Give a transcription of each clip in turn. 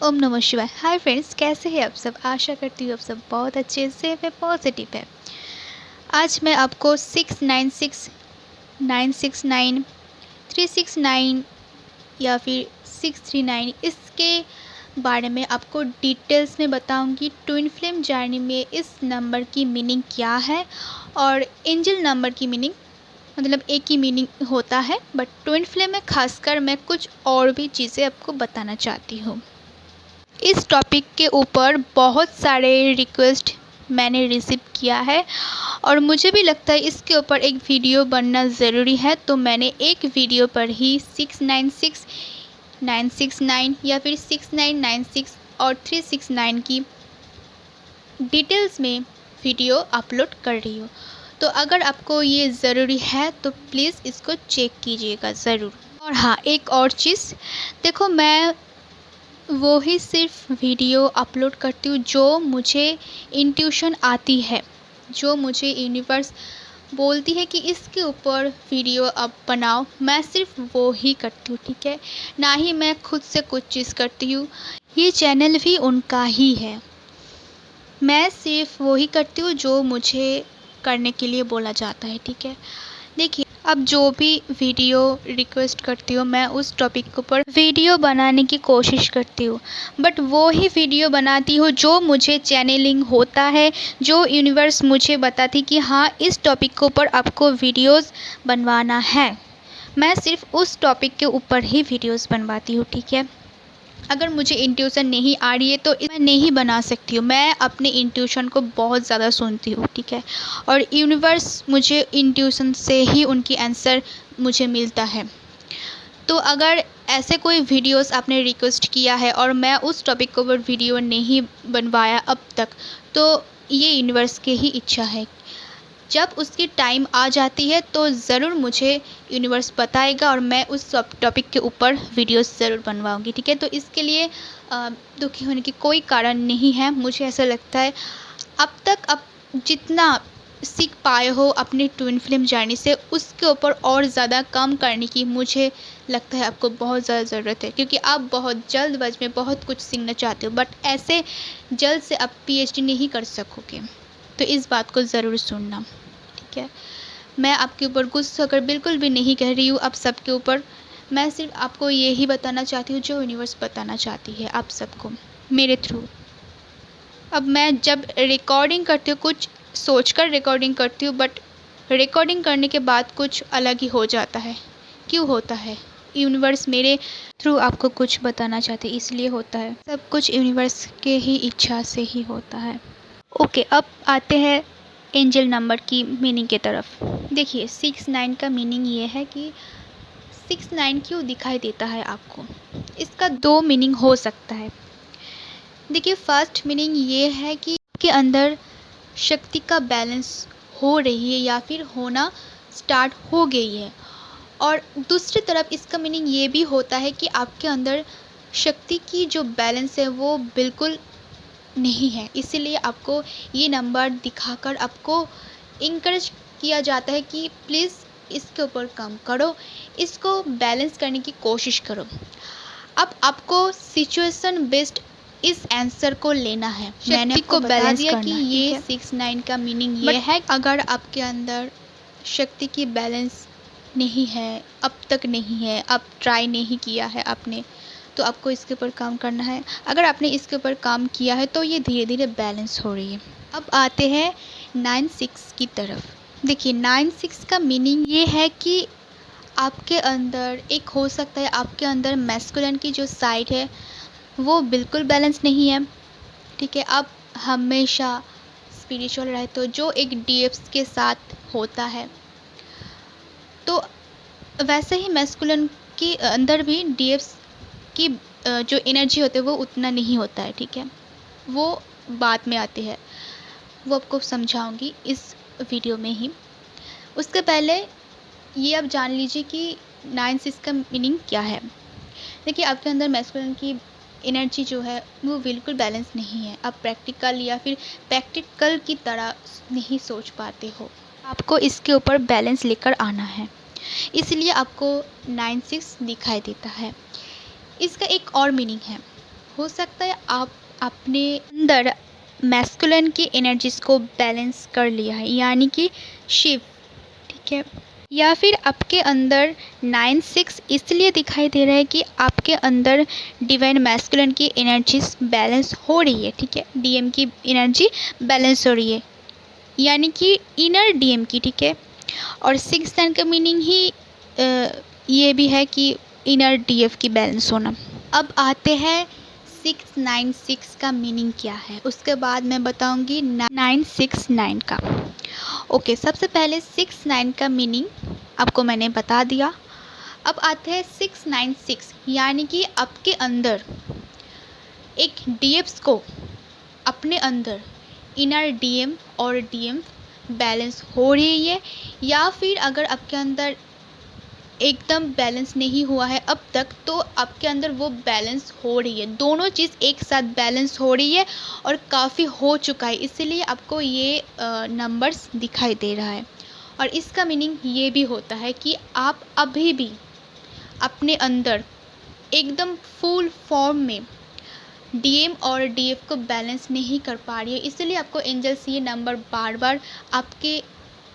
ओम नमः शिवाय। Hi friends, कैसे हैं आप सब। आशा करती हूँ आप सब बहुत अच्छे से है, पॉजिटिव है। आज मैं आपको 696, 969, 369 या फिर 639 इसके बारे में आपको डिटेल्स में बताऊंगी। ट्विन फ्लेम जर्नी में इस नंबर की मीनिंग क्या है और एंजल नंबर की मीनिंग मतलब एक ही मीनिंग होता है, बट ट्विन फ्लेम में खासकर मैं कुछ और भी चीज़ें आपको बताना चाहती हूँ। इस टॉपिक के ऊपर बहुत सारे रिक्वेस्ट मैंने रिसीव किया है और मुझे भी लगता है इसके ऊपर एक वीडियो बनना ज़रूरी है, तो मैंने एक वीडियो पर ही 696, 969 या फिर 6996 और 369 की डिटेल्स में वीडियो अपलोड कर रही हूँ। तो अगर आपको ये ज़रूरी है तो प्लीज़ इसको चेक कीजिएगा ज़रूर। और हाँ, एक और चीज़ देखो, मैं वो ही सिर्फ वीडियो अपलोड करती हूँ जो मुझे इंट्यूशन आती है, जो मुझे यूनिवर्स बोलती है कि इसके ऊपर वीडियो अब बनाओ, मैं सिर्फ वो ही करती हूँ, ठीक है। ना ही मैं खुद से कुछ चीज़ करती हूँ, ये चैनल भी उनका ही है। मैं सिर्फ वो ही करती हूँ जो मुझे करने के लिए बोला जाता है, ठीक है। देखिए, अब जो भी वीडियो रिक्वेस्ट करती हूँ मैं उस टॉपिक के ऊपर वीडियो बनाने की कोशिश करती हूँ, बट वो ही वीडियो बनाती हूँ जो मुझे चैनलिंग होता है, जो यूनिवर्स मुझे बताती कि हाँ इस टॉपिक के ऊपर आपको वीडियोस बनवाना है। मैं सिर्फ उस टॉपिक के ऊपर ही वीडियोस बनवाती हूँ, ठीक है। अगर मुझे इंट्यूशन नहीं आ रही है तो मैं नहीं बना सकती हूँ। मैं अपने इंट्यूशन को बहुत ज़्यादा सुनती हूँ, ठीक है, और यूनिवर्स मुझे इंट्यूशन से ही उनकी आंसर मुझे मिलता है। तो अगर ऐसे कोई वीडियोस आपने रिक्वेस्ट किया है और मैं उस टॉपिक के ऊपर वीडियो नहीं बनवाया अब तक, तो ये यूनिवर्स की ही इच्छा है। जब उसकी टाइम आ जाती है तो ज़रूर मुझे यूनिवर्स बताएगा और मैं उस टॉपिक के ऊपर वीडियोस ज़रूर बनवाऊंगी, ठीक है। तो इसके लिए दुखी होने की कोई कारण नहीं है। मुझे ऐसा लगता है अब तक आप जितना सीख पाए हो अपनी ट्विन फ्लेम जर्नी से, उसके ऊपर और ज़्यादा काम करने की मुझे लगता है आपको बहुत ज़्यादा ज़रूरत है, क्योंकि आप बहुत जल्दबाजी में बहुत कुछ सीखना चाहते हो, बट ऐसे जल्द से आप पीएचडी नहीं कर सकोगे। तो इस बात को ज़रूर सुनना, ठीक है। मैं आपके ऊपर गुस्सा होकर बिल्कुल भी नहीं कह रही हूँ आप सबके ऊपर। मैं सिर्फ आपको ये ही बताना चाहती हूँ जो यूनिवर्स बताना चाहती है आप सबको मेरे थ्रू। अब मैं जब रिकॉर्डिंग करती हूँ कुछ सोचकर रिकॉर्डिंग करती हूँ, बट रिकॉर्डिंग करने के बाद कुछ अलग ही हो जाता है। क्यों होता है? यूनिवर्स मेरे थ्रू आपको कुछ बताना चाहते इसलिए होता है। सब कुछ यूनिवर्स के ही इच्छा से ही होता है। ओके, अब आते हैं एंजल नंबर की मीनिंग की तरफ। देखिए, 69 का मीनिंग ये है कि 69 क्यों दिखाई देता है आपको। इसका दो मीनिंग हो सकता है। देखिए, फर्स्ट मीनिंग ये है कि आपके अंदर शक्ति का बैलेंस हो रही है या फिर होना स्टार्ट हो गई है, और दूसरी तरफ इसका मीनिंग ये भी होता है कि आपके अंदर शक्ति की जो बैलेंस है वो बिल्कुल नहीं है। इसीलिए आपको ये नंबर दिखाकर आपको इनकरेज किया जाता है कि प्लीज़ इसके ऊपर काम करो, इसको बैलेंस करने की कोशिश करो। अब आपको सिचुएशन बेस्ड इस आंसर को लेना है। मैंने आपको बता दिया कि ये 69 का मीनिंग ये है। अगर आपके अंदर शक्ति की बैलेंस नहीं है, अब तक नहीं है, अब ट्राई नहीं किया है आपने, तो आपको इसके ऊपर काम करना है। अगर आपने इसके ऊपर काम किया है तो ये धीरे धीरे बैलेंस हो रही है। अब आते हैं 96 की तरफ। देखिए, 96 का मीनिंग ये है कि आपके अंदर एक हो सकता है, आपके अंदर मैस्कुलिन की जो साइड है वो बिल्कुल बैलेंस नहीं है, ठीक है। आप हमेशा स्पिरिचुअल रहते हो जो एक डीएप्स के साथ होता है, तो वैसे ही मैस्कुलिन के अंदर भी डीएप्स की जो एनर्जी होती है वो उतना नहीं होता है, ठीक है। वो बाद में आती है, वो आपको समझाऊंगी इस वीडियो में ही। उसके पहले ये आप जान लीजिए कि 96 का मीनिंग क्या है। देखिए, आपके अंदर मैस्कुलिन की एनर्जी जो है वो बिल्कुल बैलेंस नहीं है। आप प्रैक्टिकल की तरह नहीं सोच पाते हो। आपको इसके ऊपर बैलेंस लेकर आना है, इसलिए आपको 96 दिखाई देता है। इसका एक और मीनिंग है। हो सकता है आप अपने अंदर मैस्कुलिन की एनर्जीज को बैलेंस कर लिया है, यानी कि शिव, ठीक है। या फिर आपके अंदर 9-6 इसलिए दिखाई दे रहा है कि आपके अंदर डिवाइन मैस्कुलिन की एनर्जीज बैलेंस हो रही है, ठीक है। डीएम की एनर्जी बैलेंस हो रही है, यानी कि इनर डीएम की, ठीक है। और 6-9 का मीनिंग ही ये भी है कि इनर डीएफ की बैलेंस होना। अब आते हैं 696 का मीनिंग क्या है, उसके बाद मैं बताऊंगी 969 का। ओके, सबसे पहले 6-9 का मीनिंग आपको मैंने बता दिया। अब आते हैं 696, यानी कि आपके अंदर एक डीएफ्स को अपने अंदर इनर डीएम और डीएम बैलेंस हो रही है, या फिर अगर आपके अंदर एकदम बैलेंस नहीं हुआ है अब तक, तो आपके अंदर वो बैलेंस हो रही है। दोनों चीज़ एक साथ बैलेंस हो रही है और काफ़ी हो चुका है, इसीलिए आपको ये नंबर्स दिखाई दे रहा है। और इसका मीनिंग ये भी होता है कि आप अभी भी अपने अंदर एकदम फुल फॉर्म में डीएम और डीएफ को बैलेंस नहीं कर पा रही है, इसलिए आपको एंजल्स ये नंबर बार बार आपके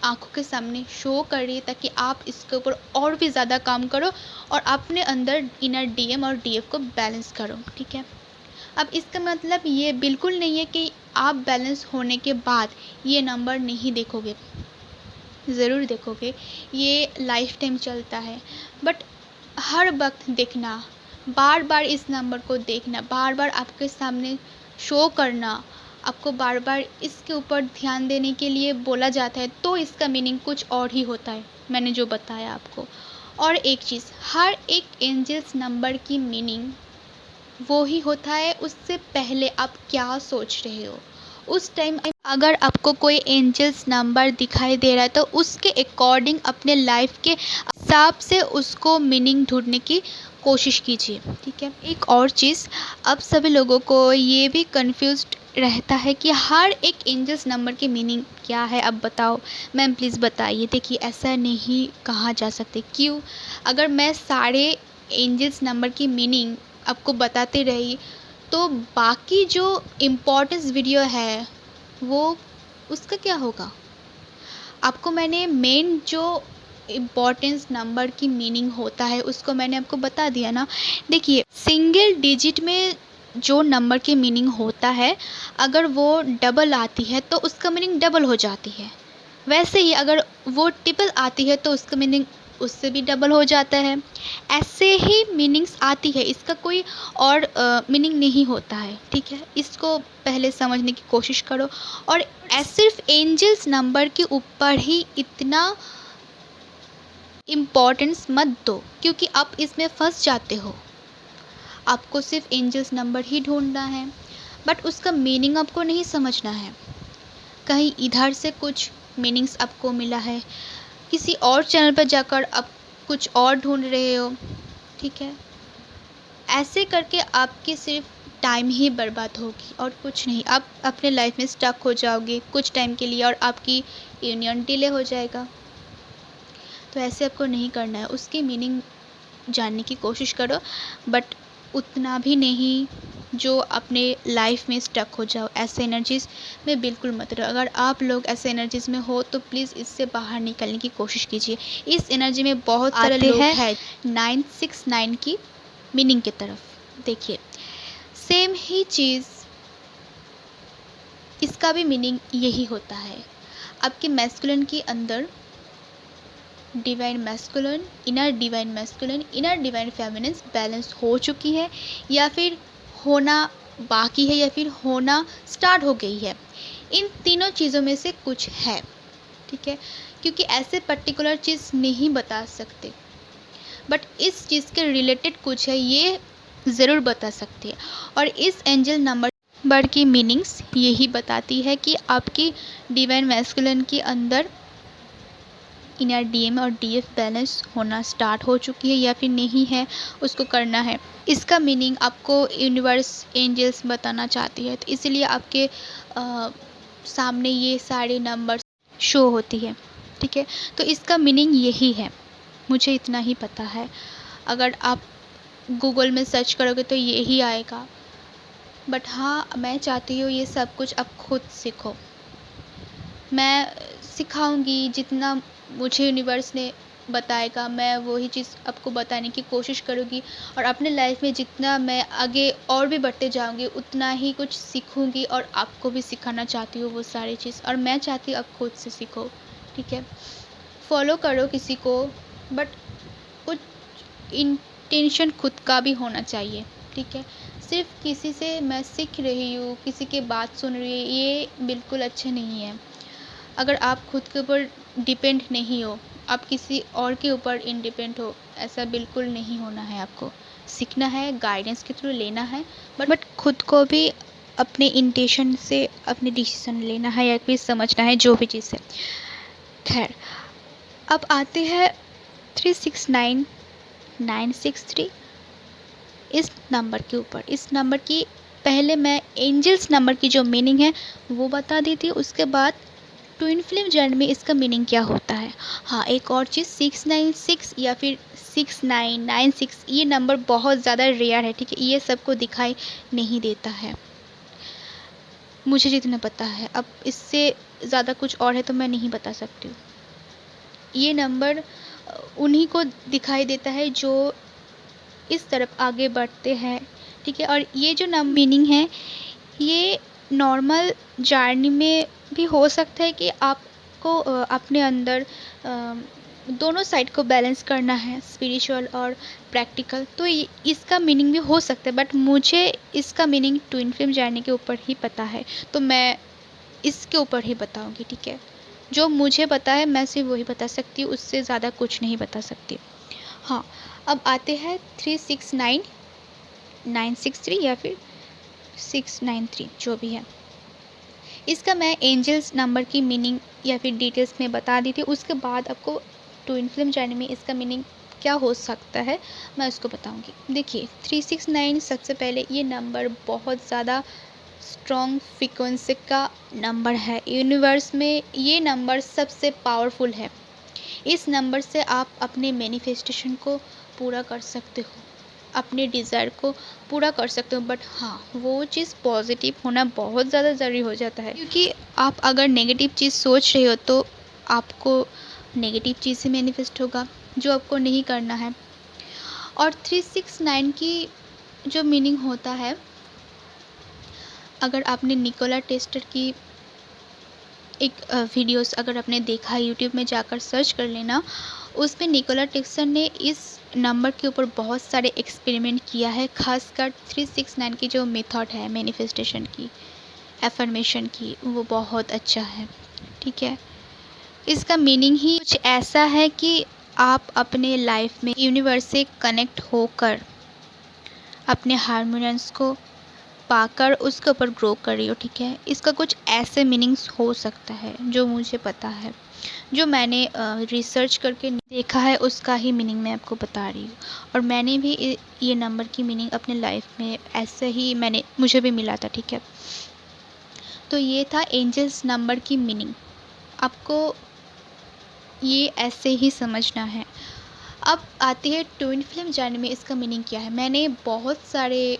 आंखों के सामने शो कर रही है, ताकि आप इसके ऊपर और भी ज़्यादा काम करो और अपने अंदर इनर डीएम और डीएफ को बैलेंस करो, ठीक है। अब इसका मतलब ये बिल्कुल नहीं है कि आप बैलेंस होने के बाद ये नंबर नहीं देखोगे, ज़रूर देखोगे, ये लाइफ टाइम चलता है। बट हर वक्त देखना, बार बार इस नंबर को देखना, बार बार आपके सामने शो करना, आपको बार बार इसके ऊपर ध्यान देने के लिए बोला जाता है, तो इसका मीनिंग कुछ और ही होता है, मैंने जो बताया आपको। और एक चीज़, हर एक एंजल्स नंबर की मीनिंग वो ही होता है उससे पहले आप क्या सोच रहे हो उस टाइम। अगर आपको कोई एंजल्स नंबर दिखाई दे रहा है तो उसके अकॉर्डिंग अपने लाइफ के हिसाब से उसको मीनिंग ढूंढने की कोशिश कीजिए, ठीक है। एक और चीज़, अब सभी लोगों को ये भी कंफ्यूज्ड रहता है कि हर एक एंजल्स नंबर की मीनिंग क्या है। अब बताओ मैम, प्लीज़ बताइए। देखिए, ऐसा नहीं कहा जा सकते। क्यों? अगर मैं सारे एंजल्स नंबर की मीनिंग आपको बताते रही तो बाकी जो इम्पोर्टेंस वीडियो है वो उसका क्या होगा। आपको मैंने मेन जो इम्पोर्टेंस नंबर की मीनिंग होता है उसको मैंने आपको बता दिया ना। देखिए, सिंगल डिजिट में जो नंबर की मीनिंग होता है, अगर वो डबल आती है तो उसका मीनिंग डबल हो जाती है। वैसे ही अगर वो ट्रिपल आती है तो उसका मीनिंग उससे भी डबल हो जाता है। ऐसे ही मीनिंग्स आती है, इसका कोई और मीनिंग नहीं होता है, ठीक है। इसको पहले समझने की कोशिश करो। और सिर्फ एंजल्स नंबर के ऊपर ही इतना इम्पोर्टेंस मत दो, क्योंकि आप इसमें फंस जाते हो। आपको सिर्फ एंजल्स नंबर ही ढूंढना है, बट उसका मीनिंग आपको नहीं समझना है। कहीं इधर से कुछ मीनिंग्स आपको मिला है, किसी और चैनल पर जाकर आप कुछ और ढूंढ रहे हो, ठीक है। ऐसे करके आपकी सिर्फ टाइम ही बर्बाद होगी और कुछ नहीं। आप अपने लाइफ में स्टक हो जाओगे कुछ टाइम के लिए और आपकी यूनियन डिले हो जाएगा। तो ऐसे आपको नहीं करना है, उसकी मीनिंग जानने की कोशिश करो, बट उतना भी नहीं जो अपने लाइफ में स्टक हो जाओ। ऐसे एनर्जीज़ में बिल्कुल मत रहो। अगर आप लोग ऐसे एनर्जीज़ में हो तो प्लीज़ इससे बाहर निकलने की कोशिश कीजिए। इस एनर्जी में बहुत सारे लोग हैं 969 की मीनिंग की तरफ। देखिए, सेम ही चीज़, इसका भी मीनिंग यही होता है। आपके मैस्कुलिन के अंदर divine masculine, inner divine feminine balance हो चुकी है, या फिर होना बाकी है, या फिर होना स्टार्ट हो गई है। इन तीनों चीज़ों में से कुछ है, ठीक है। क्योंकि ऐसे पर्टिकुलर चीज़ नहीं बता सकते, बट इस चीज़ के रिलेटेड कुछ है ये ज़रूर बता सकती है। और इस एंजल नंबर की मीनिंग्स यही बताती है कि आपकी डिवाइन मैस्कुलिन के अंदर इनर डीएम और डीएफ बैलेंस होना स्टार्ट हो चुकी है या फिर नहीं है, उसको करना है। इसका मीनिंग आपको यूनिवर्स एंजल्स बताना चाहती है, तो इसलिए आपके सामने ये सारे नंबर्स शो होती है, ठीक है। तो इसका मीनिंग यही है, मुझे इतना ही पता है। अगर आप गूगल में सर्च करोगे तो यही आएगा। बट हाँ, मैं चाहती हूँ ये सब कुछ आप खुद सीखो। मैं सिखाऊंगी जितना मुझे यूनिवर्स ने बताएगा, मैं वही चीज़ आपको बताने की कोशिश करूँगी। और अपने लाइफ में जितना मैं आगे और भी बढ़ते जाऊँगी उतना ही कुछ सीखूँगी, और आपको भी सिखाना चाहती हूँ वो सारी चीज़। और मैं चाहती हूँ आप खुद से सीखो, ठीक है। फॉलो करो किसी को, बट कुछ इंटेंशन खुद का भी होना चाहिए, ठीक है। सिर्फ किसी से मैं सीख रही हूँ, किसी की बात सुन रही हूँ, ये बिल्कुल अच्छा नहीं है। अगर आप खुद के ऊपर डिपेंड नहीं हो, आप किसी और के ऊपर इंडिपेंडेंट हो, ऐसा बिल्कुल नहीं होना है। आपको सीखना है, गाइडेंस के थ्रू लेना है, बट खुद को भी अपने इंटेंशन से अपने डिसीजन लेना है या फिर समझना है जो भी चीज़ है। खैर, अब आते हैं 369963 इस नंबर के ऊपर। इस नंबर की पहले मैं एंजल्स नंबर की जो मीनिंग है वो बता दी थी, उसके बाद ट्विन फ्लेम जर्नी में इसका मीनिंग क्या होता है। हाँ, एक और चीज़, 696 या फिर 6996 ये नंबर बहुत ज़्यादा रेयर है, ठीक है। ये सबको दिखाई नहीं देता है, मुझे जितना पता है। अब इससे ज़्यादा कुछ और है तो मैं नहीं बता सकती हूँ। ये नंबर उन्हीं को दिखाई देता है जो इस तरफ आगे बढ़ते हैं, ठीक है। और ये जो नंबर मीनिंग है, ये नॉर्मल जर्नी में भी हो सकता है कि आपको अपने अंदर दोनों साइड को बैलेंस करना है, स्पिरिचुअल और प्रैक्टिकल, तो इसका मीनिंग भी हो सकता है। बट मुझे इसका मीनिंग ट्विन फ्लेम जर्नी के ऊपर ही पता है, तो मैं इसके ऊपर ही बताऊंगी, ठीक है। जो मुझे पता है मैं सिर्फ वही बता सकती हूँ, उससे ज़्यादा कुछ नहीं बता सकती। हाँ, अब आते हैं 369963 या फिर 693 जो भी है। इसका मैं एंजल्स नंबर की मीनिंग या फिर डिटेल्स में बता दी थी, उसके बाद आपको ट्विन फ्लेम जर्नी में इसका मीनिंग क्या हो सकता है मैं उसको बताऊंगी। देखिए, 369 सबसे पहले ये नंबर बहुत ज़्यादा स्ट्रॉन्ग फ्रीक्वेंसी का नंबर है। यूनिवर्स में ये नंबर सबसे पावरफुल है। इस नंबर से आप अपने मैनिफेस्टेशन को पूरा कर सकते हो, अपने डिज़ायर को पूरा कर सकते हो। बट हाँ, वो चीज़ पॉजिटिव होना बहुत ज़्यादा ज़रूरी हो जाता है, क्योंकि आप अगर नेगेटिव चीज़ सोच रहे हो तो आपको नेगेटिव चीज़ ही मैनिफेस्ट होगा, जो आपको नहीं करना है। और 369 की जो मीनिंग होता है, अगर आपने निकोला टेस्टर की एक वीडियोस अगर आपने देखा है, यूट्यूब में जाकर सर्च कर लेना, उसमें निकोला टेस्टर ने इस नंबर के ऊपर बहुत सारे एक्सपेरिमेंट किया है। खासकर 369 की जो मेथड है मैनिफेस्टेशन की, एफर्मेशन की, वो बहुत अच्छा है, ठीक है। इसका मीनिंग ही कुछ ऐसा है कि आप अपने लाइफ में यूनिवर्स से कनेक्ट होकर अपने हारमोनियंस को पाकर उसके ऊपर ग्रो कर रही हो, ठीक है। इसका कुछ ऐसे मीनिंग्स हो सकता है जो मुझे पता है, जो मैंने रिसर्च करके देखा है, उसका ही मीनिंग मैं आपको बता रही हूँ। और मैंने भी ये नंबर की मीनिंग अपने लाइफ में ऐसे ही मुझे भी मिला था, ठीक है। तो ये था एंजल्स नंबर की मीनिंग, आपको ये ऐसे ही समझना है। अब आती है ट्विन फ्लेम जर्नी में इसका मीनिंग क्या है। मैंने बहुत सारे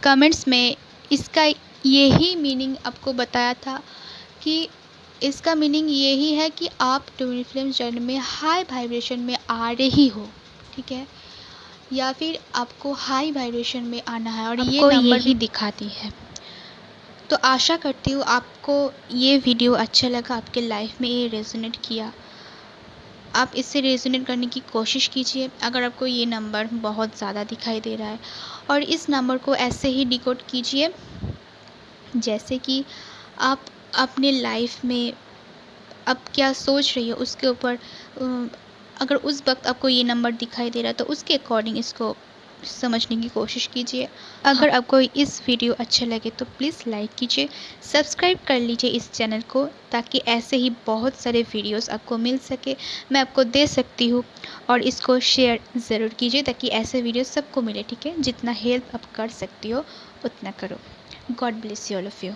कमेंट्स में इसका यही मीनिंग आपको बताया था कि इसका मीनिंग यही है कि आप ट्विन फ्लेम जर्नी में हाई वाइब्रेशन में आ रही हो, ठीक है, या फिर आपको हाई वाइब्रेशन में आना है, और ये नंबर भी दिखाती है। तो आशा करती हूँ आपको ये वीडियो अच्छा लगा, आपके लाइफ में ये रेजोनेट किया। आप इससे रेजोनेट करने की कोशिश कीजिए अगर आपको ये नंबर बहुत ज़्यादा दिखाई दे रहा है। और इस नंबर को ऐसे ही डिकोड कीजिए जैसे कि आप अपने लाइफ में अब क्या सोच रही हो उसके ऊपर, अगर उस वक्त आपको ये नंबर दिखाई दे रहा है तो उसके अकॉर्डिंग इसको समझने की कोशिश कीजिए। अगर आपको इस वीडियो अच्छा लगे तो प्लीज़ लाइक कीजिए, सब्सक्राइब कर लीजिए इस चैनल को, ताकि ऐसे ही बहुत सारे वीडियोस आपको मिल सके, मैं आपको दे सकती हूँ। और इसको शेयर ज़रूर कीजिए ताकि ऐसे वीडियो सबको मिले, ठीक है। जितना हेल्प आप कर सकती हो उतना करो। God bless you all of you.